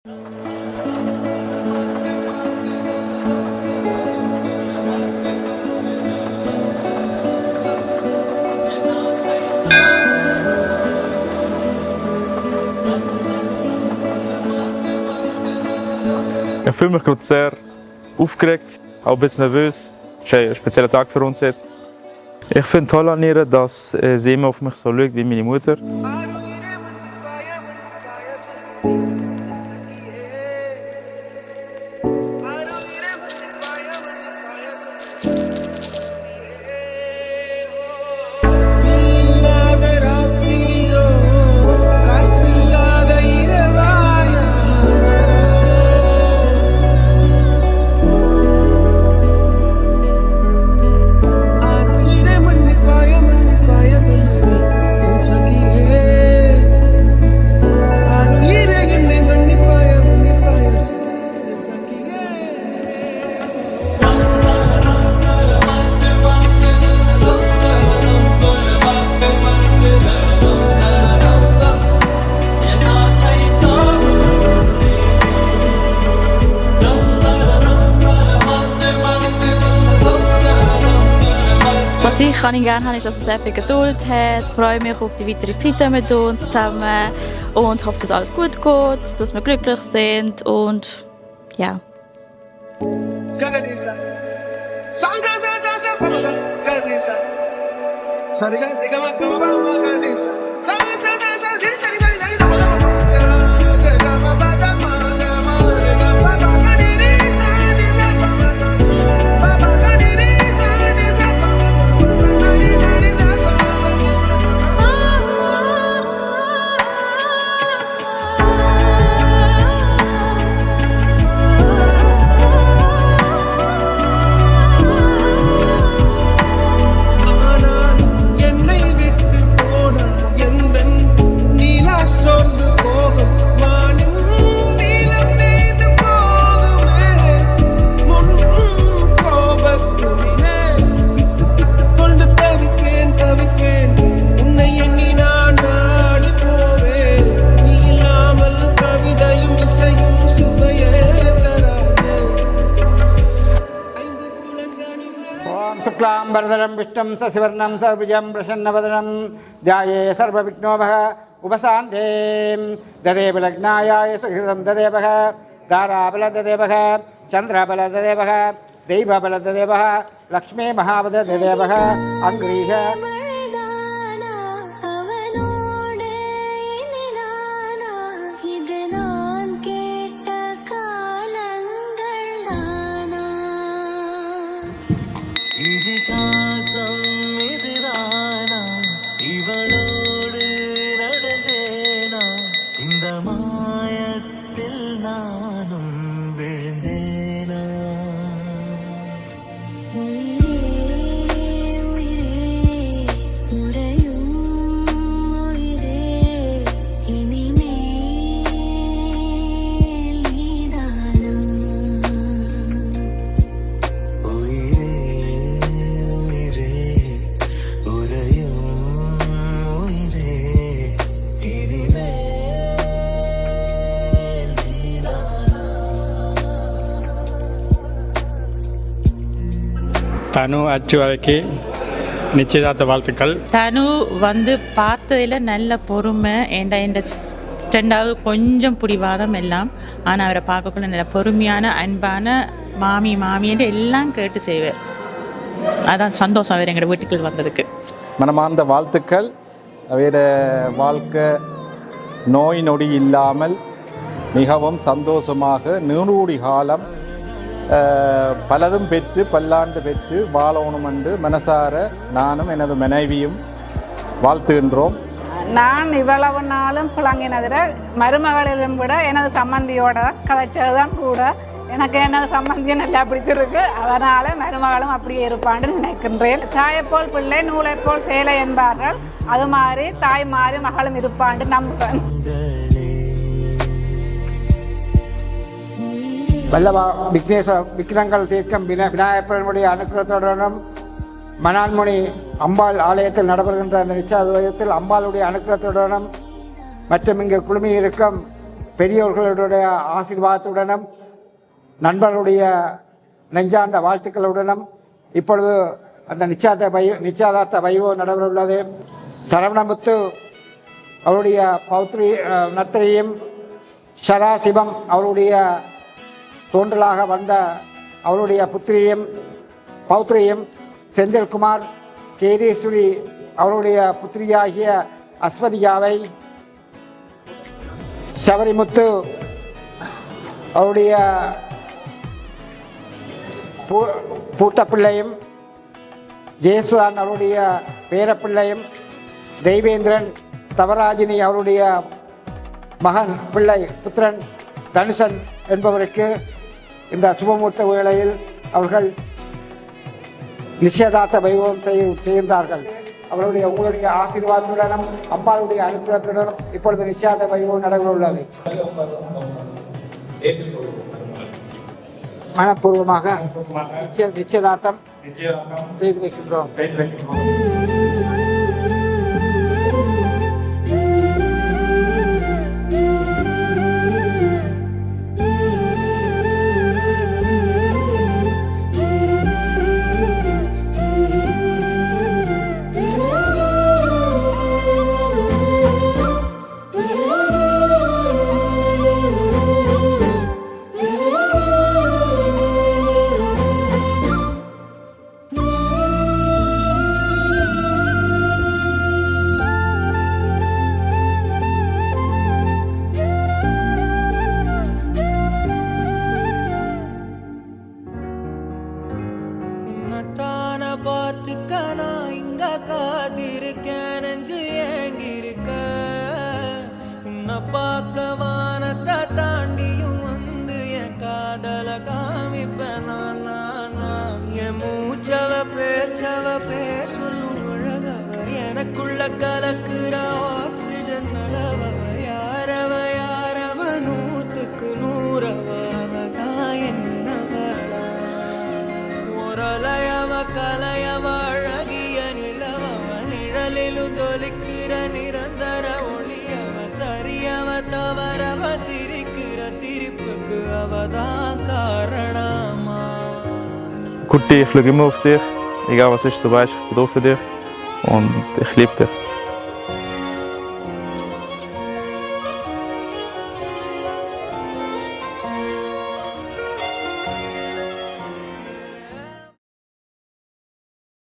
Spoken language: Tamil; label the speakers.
Speaker 1: Ich fühle mich gerade sehr aufgeregt, auch ein bisschen nervös. Es ist ein spezieller Tag für uns jetzt. Ich finde toll an ihr, dass sie immer auf mich so schaut wie meine Mutter.
Speaker 2: Was ich an ihm gerne habe, ist, dass er sehr viel Geduld hat. Ich freue mich auf die weitere Zeit mit uns zusammen und hoffe, dass alles gut geht, dass wir glücklich sind und ja.
Speaker 3: शुक्लांबरधरं विष्णुं शशिवर्णं सर्वभुजं प्रसन्नवदनं ध्याये सर्वविघ्नोपः उपशान्ते ददेव लग्नायाय सुहृदं ददेवः दाराबल ददेवः चन्द्रबल ददेवः दैवबल ददेवः लक्ष्मी महावद ददेवः अङ्ग्रीः
Speaker 4: தனு அச்சுவாய்க்கு நிச்சயதார்த்த வாழ்த்துக்கள்.
Speaker 5: தனு வந்து பார்த்ததில் நல்ல பொறுமை என்ற ரெண்டாவது கொஞ்சம் பிடிவாதம் எல்லாம், ஆனால் அவரை பார்க்கக்குள்ள நல்ல பொறுமையான அன்பான மாமின்னு எல்லாம் கேட்டு செய்வார். அதான் சந்தோஷம் அவர் எங்களோட வீட்டுக்கு வந்ததுக்கு.
Speaker 6: மனமார்ந்த வாழ்த்துக்கள். அவர வாழ்க்கை நோய் நொடி இல்லாமல் மிகவும் சந்தோஷமாக 100 கோடி காலம் பலதும் பெற்று பல்லாண்டு பெற்று வாழணும் என்று மனசார நானும் எனது மனைவியும் வாழ்த்துகின்றோம்.
Speaker 7: நான் இவ்வளவு நாளும் புழங்கினதில் மருமகளிலும் விட எனது சம்மந்தியோட கதைச்சதுதான் கூட எனக்கு எனது சம்மந்தியை நல்லா பிடிச்சிருக்கு. அதனால் மருமகளும் அப்படியே இருப்பான்னு நினைக்கின்றேன். தாயைப்போல் பிள்ளை நூலைப்போல் சேலை என்பார்கள். அது மாதிரி தாய் மாறி மகளும் இருப்பான்னு நம்புகிறேன்.
Speaker 3: வல்லவா விக்னங்கள் தீர்க்கம் விநாயகப்பனுடைய அனுகிரகத்துடனும் மணான்மணி அம்பாள் ஆலயத்தில் நடைபெறுகின்ற அந்த நிச்சயத்தில் அம்பாளுடைய அனுகிரகத்துடனும் மற்றும் இங்கு குழுமி இருக்கும் பெரியோர்களுடைய ஆசீர்வாதத்துடனும் நண்பர்களுடைய நெஞ்சார்ந்த வாழ்த்துக்களுடனும் இப்பொழுது அந்த நிச்சயதார்த்த வைபவம் நடைபெற உள்ளது. சரவணமுத்து அவருடைய பௌத்ரி நத்திரியும் ஷராசிவம் அவருடைய தோன்றலாக வந்த அவருடைய பௌத்ரியும் செந்தில்குமார் கேதீஸ்வரி அவருடைய புத்திரியாகிய அஸ்வதியாவை, சபரிமுத்து அவருடைய பூட்டப்பிள்ளையும், ஜெயசுதான் அவருடைய பேரப்பிள்ளையும், தெய்வேந்திரன் தவராஜினி அவருடைய மகன் புத்திரன் தனுஷன் என்பவருக்கு இந்த சுபமுகூர்த்த வேளையில் அவர்கள் நிச்சயதார்த்த வைபவம் செய்கின்றார்கள். உங்களுடைய ஆசீர்வாதத்துடனும் அம்பாளுடைய அனுகிரகத்துடனும் இப்பொழுது நிச்சயதார்த்த வைபவம் நடைபெற உள்ளது. மனப்பூர்வமாக நிச்சயதார்த்தம் செய்து வைக்கின்றோம்.
Speaker 8: எனக்குள்ள கலக்குற ஆக்சிஜன் அளவவ யாரவ நூத்துக்கு நூறவதான் என்னவளா ஒரலையவ கலையவ அழகிய நிலவவ நிழலிலும் தொலிக்கிற நிரந்தர ஒளியவ சரியவ தவறவ சிரிக்கிற சிரிப்புக்கு அவதான் காரணமா.
Speaker 1: Gutti, ich schaue immer auf dich, egal was ist, du weißt, ich bin da für dich und ich liebe dich.